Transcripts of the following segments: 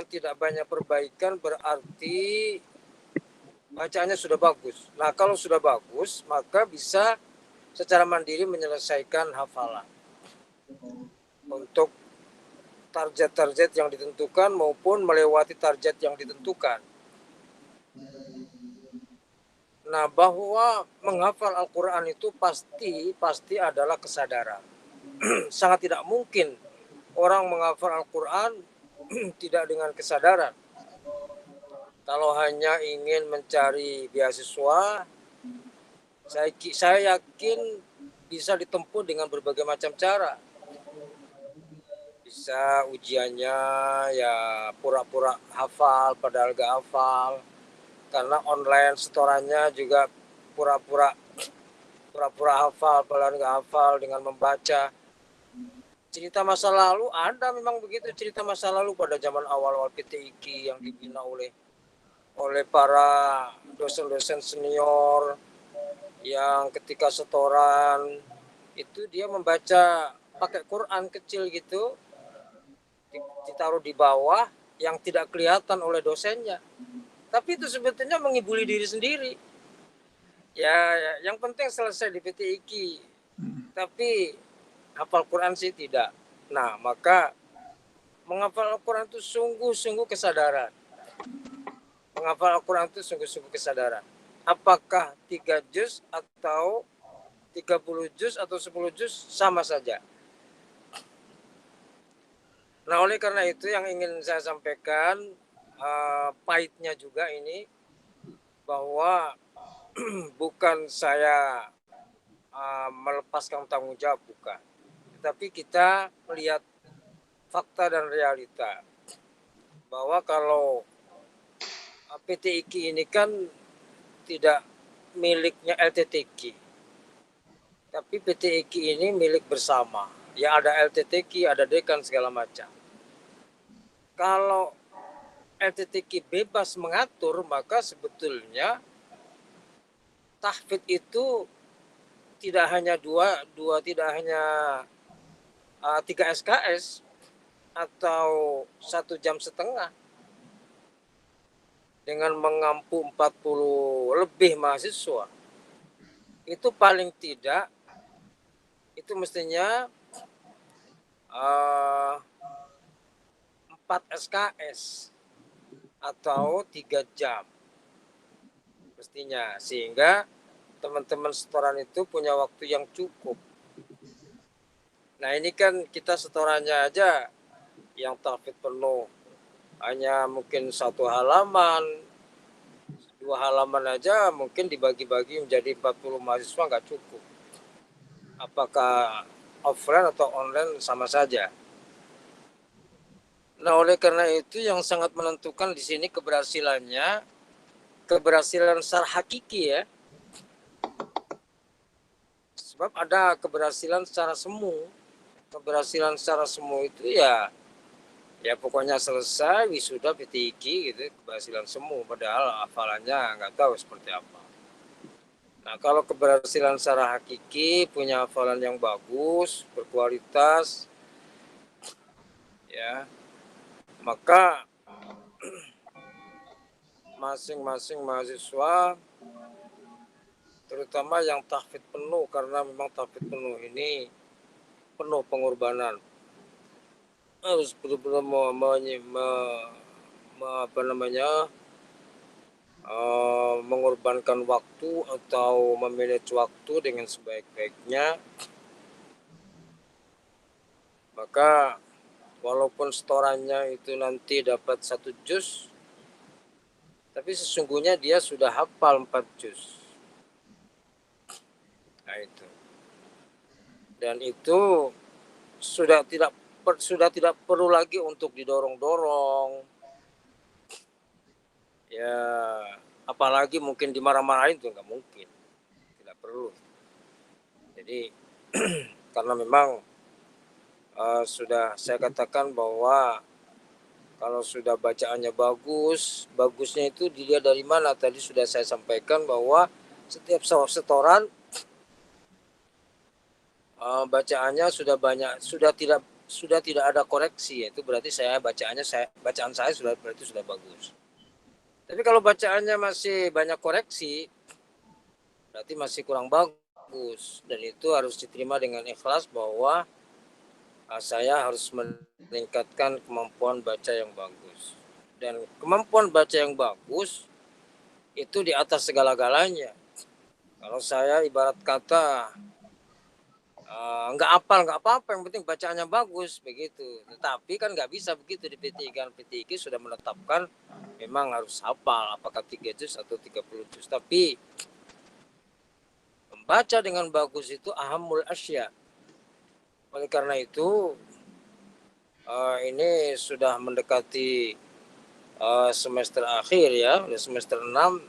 tidak banyak perbaikan berarti bacaannya sudah bagus. Nah, kalau sudah bagus, maka bisa secara mandiri menyelesaikan hafalan untuk target-target yang ditentukan maupun melewati target yang ditentukan. Nah, bahwa menghafal Al-Quran itu pasti adalah kesadaran. Sangat tidak mungkin orang menghafal Al-Quran tidak dengan kesadaran. Kalau hanya ingin mencari beasiswa, saya yakin bisa ditempuh dengan berbagai macam cara. Bisa ujiannya ya pura-pura hafal padahal gak hafal, karena online setorannya juga pura-pura hafal padahal gak hafal dengan membaca. Cerita masa lalu ada memang begitu, cerita masa lalu pada zaman awal-awal PTIQ yang dibina oleh para dosen-dosen senior yang ketika setoran itu dia membaca pakai Quran kecil gitu, ditaruh di bawah yang tidak kelihatan oleh dosennya. Tapi itu sebetulnya mengibuli diri sendiri. Ya, yang penting selesai di PTIQ. Tapi hafal Quran sih tidak. Nah, maka menghafal Al-Quran itu sungguh-sungguh kesadaran. Menghafal Al-Quran itu sungguh-sungguh kesadaran. Apakah 3 juz atau 30 juz atau 10 juz sama saja. Nah, oleh karena itu yang ingin saya sampaikan, pahitnya juga ini, bahwa bukan saya melepaskan tanggung jawab, bukan. Tetapi kita melihat fakta dan realita bahwa kalau PTIQ ini kan tidak miliknya LTTQ, tapi PTIQ ini milik bersama. Ya ada LTTQ, ada dekan segala macam. Kalau LTTQ bebas mengatur, maka sebetulnya tahfidz itu tidak hanya tidak hanya 3 SKS atau 1,5 jam dengan mengampu 40 lebih mahasiswa. Itu paling tidak itu mestinya 4 SKS atau 3 jam mestinya, sehingga teman-teman setoran itu punya waktu yang cukup. Nah, ini kan kita setorannya aja yang tahfidz penuh hanya mungkin 1 halaman, 2 halaman aja mungkin dibagi-bagi menjadi 40 mahasiswa nggak cukup. Apakah offline atau online sama saja. Nah, oleh karena itu yang sangat menentukan di sini keberhasilan secara hakiki ya. Sebab ada keberhasilan secara semu. Keberhasilan secara semu itu ya pokoknya selesai wisuda PTIQ gitu, keberhasilan semu, padahal hafalannya nggak tahu seperti apa. Nah, kalau keberhasilan secara hakiki, punya hafalan yang bagus, berkualitas, ya, maka masing-masing mahasiswa, terutama yang tahfidz penuh, karena memang tahfidz penuh ini penuh pengorbanan, harus benar-benar mengorbankan waktu atau memanage waktu dengan sebaik-baiknya. Maka walaupun setorannya itu nanti dapat 1 juz, tapi sesungguhnya dia sudah hafal 4 juz. Nah, itu. Dan itu sudah tidak perlu lagi untuk didorong-dorong. Ya, apalagi mungkin dimarah-marahin itu nggak mungkin. Tidak perlu. Jadi karena memang sudah saya katakan bahwa kalau sudah bacaannya bagus, bagusnya itu dilihat dari mana? Tadi sudah saya sampaikan bahwa setiap setoran bacaannya sudah banyak, sudah tidak sudah tidak ada koreksi, itu berarti bacaan saya berarti sudah bagus. Tapi kalau bacaannya masih banyak koreksi, berarti masih kurang bagus, dan itu harus diterima dengan ikhlas bahwa saya harus meningkatkan kemampuan baca yang bagus. Dan kemampuan baca yang bagus itu di atas segala-galanya. Kalau saya ibarat kata nggak hafal nggak apa-apa, yang penting bacaannya bagus begitu. Tetapi kan nggak bisa begitu di PT kan. PT sudah menetapkan memang harus hafal apakah 3 juz atau 30 juz. Tapi membaca dengan bagus itu ahamul asya. Oleh karena itu ini sudah mendekati semester akhir ya, udah semester 6.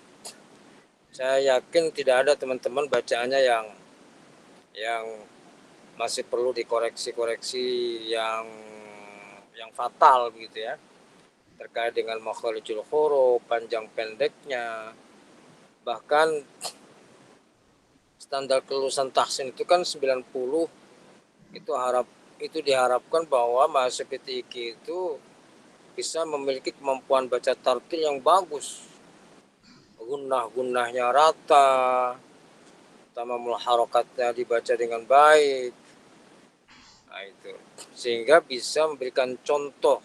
Saya yakin tidak ada teman-teman bacaannya yang masih perlu dikoreksi-koreksi yang fatal begitu ya, terkait dengan makharijul huruf, panjang pendeknya. Bahkan standar kelulusan tahsin itu kan 90, itu diharapkan bahwa mahasiswa PTIQ itu bisa memiliki kemampuan baca tartil yang bagus, gunnah-gunnahnya rata, tamamul harokatnya dibaca dengan baik. Nah, itu sehingga bisa memberikan contoh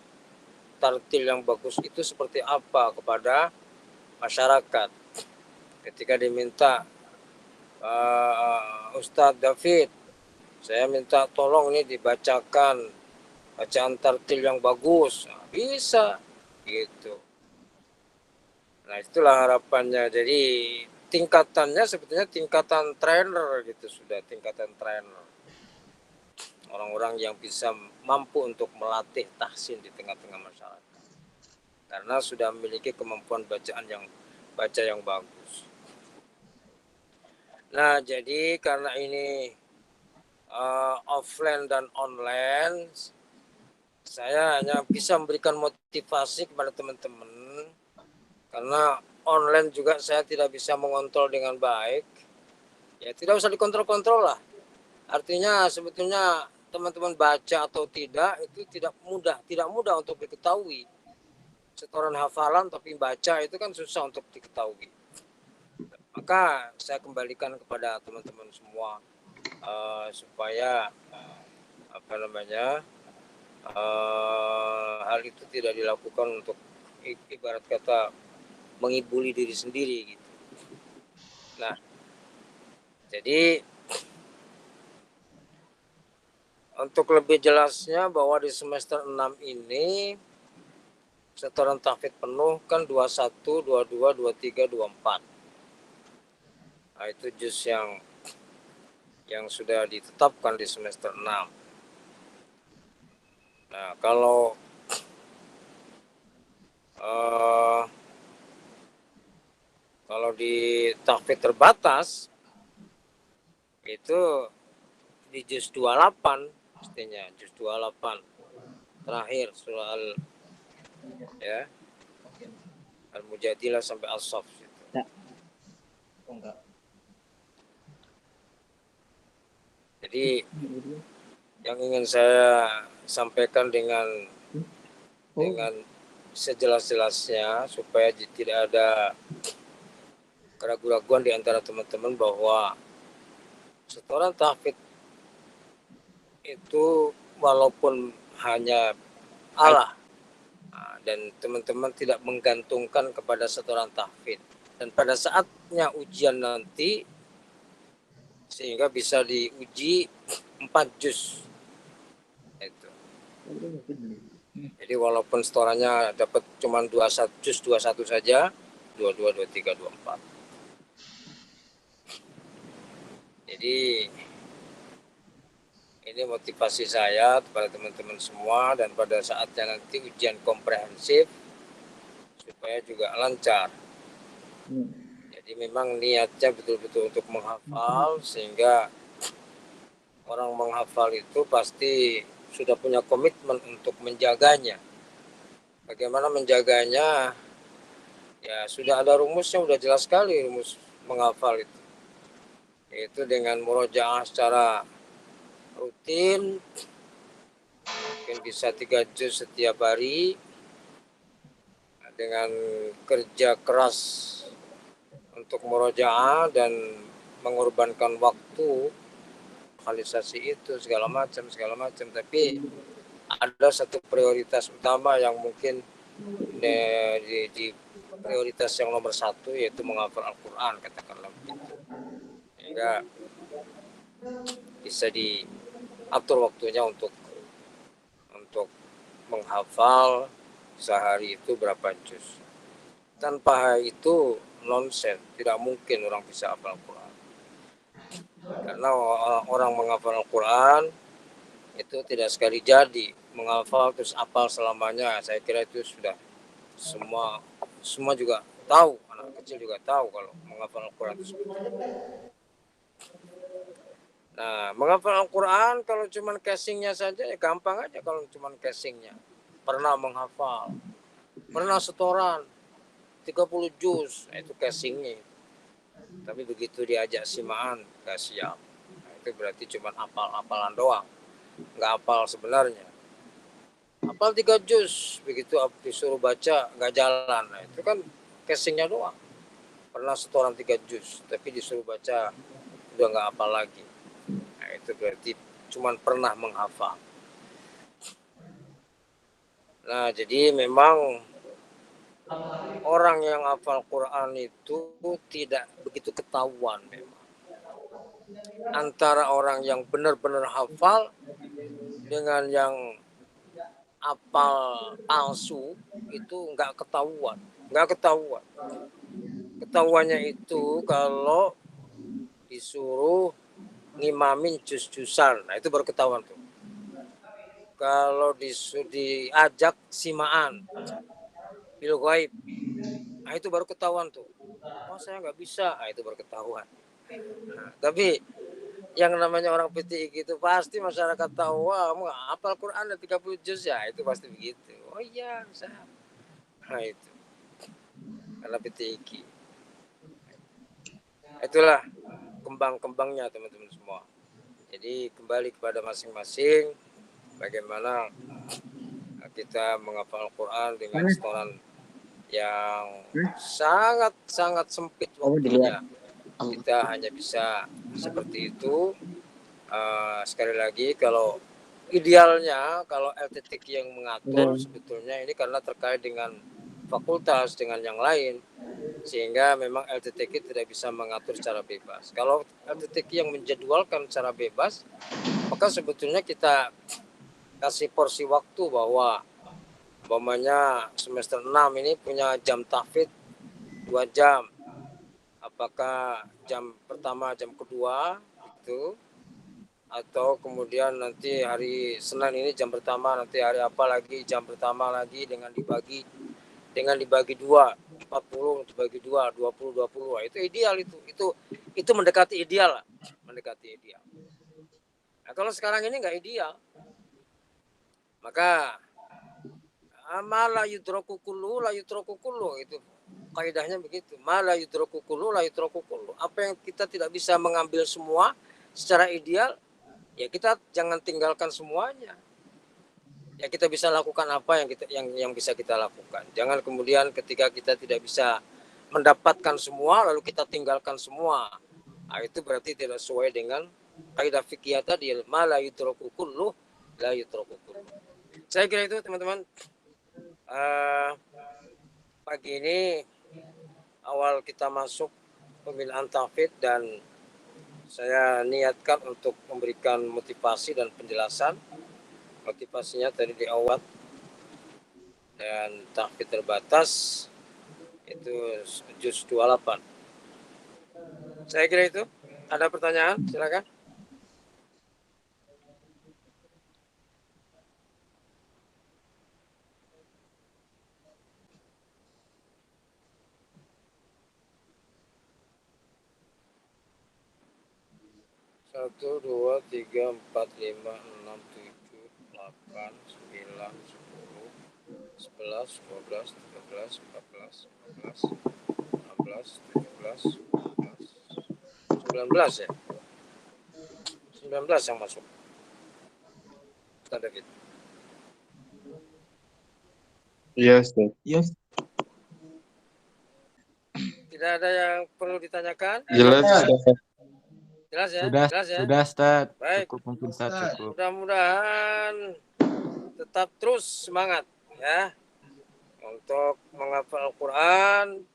tartil yang bagus itu seperti apa kepada masyarakat. Ketika diminta Ustadz David, saya minta tolong ini dibacakan bacaan tartil yang bagus, nah, bisa gitu. Nah, itulah harapannya. Jadi tingkatannya sebetulnya tingkatan trainer gitu, sudah tingkatan trainer. Orang-orang yang bisa mampu untuk melatih tahsin di tengah-tengah masyarakat. Karena sudah memiliki kemampuan baca yang bagus. Nah, jadi karena ini offline dan online, saya hanya bisa memberikan motivasi kepada teman-teman. Karena online juga saya tidak bisa mengontrol dengan baik. Ya tidak usah dikontrol-kontrol lah. Artinya sebetulnya teman-teman baca atau tidak itu tidak mudah untuk diketahui. Setoran hafalan tapi baca itu kan susah untuk diketahui. Maka saya kembalikan kepada teman-teman semua supaya hal itu tidak dilakukan untuk ibarat kata mengibuli diri sendiri gitu. Nah, jadi untuk lebih jelasnya bahwa di semester 6 ini setoran tahfidz penuh kan 21, 22, 23, 24. Nah, itu juz yang sudah ditetapkan di semester 6. Nah, kalau di tahfidz terbatas itu di juz 28 pastinya, juz 28 terakhir surah Al-Mujadilah sampai Al-Saff gitu. Jadi yang ingin saya sampaikan dengan sejelas-jelasnya supaya tidak ada keraguan-keraguan di antara teman-teman bahwa setoran tahfidz itu walaupun hanya Allah dan teman-teman tidak menggantungkan kepada setoran tahfidz, dan pada saatnya ujian nanti sehingga bisa diuji 4 juz itu. Jadi walaupun setorannya dapat cuma 21 juz 21 saja, 22, 23, 24. Jadi ini motivasi saya kepada teman-teman semua, dan pada saatnya nanti ujian komprehensif supaya juga lancar. Jadi memang niatnya betul-betul untuk menghafal, sehingga orang menghafal itu pasti sudah punya komitmen untuk menjaganya. Bagaimana menjaganya? Ya sudah ada rumusnya, sudah jelas sekali rumus menghafal itu. Yaitu dengan murojaah secara rutin, mungkin bisa 3 juz setiap hari dengan kerja keras untuk murojaah dan mengorbankan waktu lokalisasi itu segala macam, tapi ada satu prioritas utama yang mungkin di prioritas yang nomor 1, yaitu menghafal Al-Quran, katakanlah begitu, sehingga bisa diatur waktunya untuk menghafal sehari itu berapa juz. Tanpa itu nonsen, tidak mungkin orang bisa hafal Al-Quran. Karena orang menghafal Al-Quran itu tidak sekali jadi menghafal terus hafal selamanya. Saya kira itu sudah semua juga tahu, anak kecil juga tahu kalau menghafal Al-Quran itu seperti itu. Nah, menghafal Al-Quran kalau cuma casingnya saja ya gampang aja. Kalau cuma casingnya pernah menghafal, pernah setoran 30 juz, itu casingnya. Tapi begitu diajak simaan gak siap. Nah, itu berarti cuma hafal-hafalan doang, nggak hafal sebenarnya. Hafal 3 juz, begitu disuruh baca nggak jalan. Nah, itu kan casingnya doang. Pernah setoran 3 juz, tapi disuruh baca udah nggak hafal lagi. Nah, itu berarti cuma pernah menghafal. Nah, jadi memang orang yang hafal Quran itu tidak begitu ketahuan memang. Antara orang yang benar-benar hafal dengan yang hafal palsu itu nggak ketahuan. Ketahuannya itu kalau disuruh ngimamin juz-juzan, nah itu baru ketahuan tuh. Kalau diajak simaan bil ghaib, nah itu baru ketahuan tuh. Oh, saya nggak bisa, nah itu baru ketahuan. Nah, tapi yang namanya orang PTI gitu pasti masyarakat tahu, wah, mau hafal Quran ada 30 juz ya, itu pasti begitu. Oh iya, bisa. Nah itu karena PTI. Itulah kembang-kembangnya teman-teman semua. Jadi kembali kepada masing-masing bagaimana kita menghafal Quran dengan setoran yang sangat sempit waktunya. Kita hanya bisa seperti itu. Sekali lagi, kalau idealnya kalau LTTQ yang mengatur sebetulnya ini karena terkait dengan fakultas dengan yang lain, sehingga memang LTTQ tidak bisa mengatur secara bebas. Kalau LTTQ yang menjadwalkan secara bebas, maka sebetulnya kita kasih porsi waktu bahwa umpamanya semester 6 ini punya jam tahfidz 2 jam. Apakah jam pertama, jam kedua itu, atau kemudian nanti hari Senin ini jam pertama, nanti hari apa lagi jam pertama lagi dengan dibagi 2, 40 dibagi 2, 20. Nah, itu ideal, itu mendekati ideal lah, Nah, kalau sekarang ini nggak ideal, maka mala yudraku kullu la yutraku kullu, itu kaidahnya begitu. Mala yudraku kullu la yutraku kullu. Apa yang kita tidak bisa mengambil semua secara ideal, ya kita jangan tinggalkan semuanya. Ya kita bisa lakukan apa yang bisa kita lakukan. Jangan kemudian ketika kita tidak bisa mendapatkan semua lalu kita tinggalkan semua. Nah, itu berarti tidak sesuai dengan kaidah fikih tadi, ma la yutraku kullu la yutraku kullu. Saya kira itu teman-teman. Pagi ini awal kita masuk pembinaan tahfidz dan saya niatkan untuk memberikan motivasi dan penjelasan. Motivasinya tadi di awal, dan tahfidz terbatas itu juz 28. Saya kira itu. Ada pertanyaan? Silakan. Satu, dua, tiga, empat, lima, enam, tujuh, delapan, sembilan, 10, 11, 12, 13, 14, 15, 16, 17, 18, 19 ya. 19 yang masuk. Ustaz David. Iya, Ustaz. Iya. Tidak ada yang perlu ditanyakan? Jelas, Ustaz. Jelas ya? Sudah, Jelas ya? sudah, Ustaz. Baik. Cukup mungkin, Ustaz, cukup. Mudah-mudahan tetap terus semangat ya untuk menghafal Al-Quran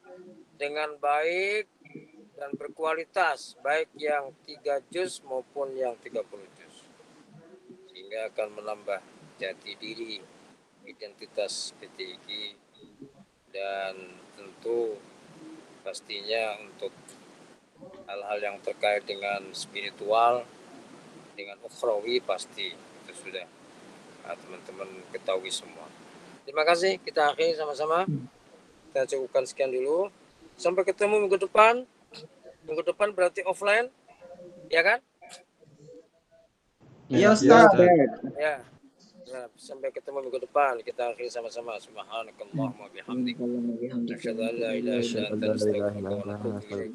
dengan baik dan berkualitas, baik yang 3 juz maupun yang 30 juz. Sehingga akan menambah jati diri, identitas PTIG, dan tentu pastinya untuk hal-hal yang terkait dengan spiritual, dengan ukhrawi pasti itu sudah teman-teman ketahui semua. Terima kasih, kita akhiri sama-sama. Kita cukupkan sekian dulu. Sampai ketemu minggu depan. Minggu depan berarti offline, ya kan? Iya, Ustaz. Ya. Ya, sampai ketemu minggu depan. Kita akhiri sama-sama. Subhanakallahumma bihamdik. Asyhadu an la ilaha illa anta astaghfiruka wa atubu ilaik.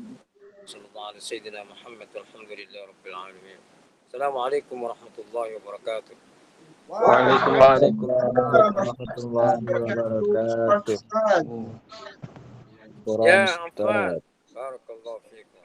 Sallallahu alaihi sayyidina Muhammad walhamdulillahi rabbil alamin. Assalamualaikum warahmatullahi wabarakatuh. Waalaikumsalam warahmatullahi wabarakatuh. Ya, Afwan. Barakallahu fiikum.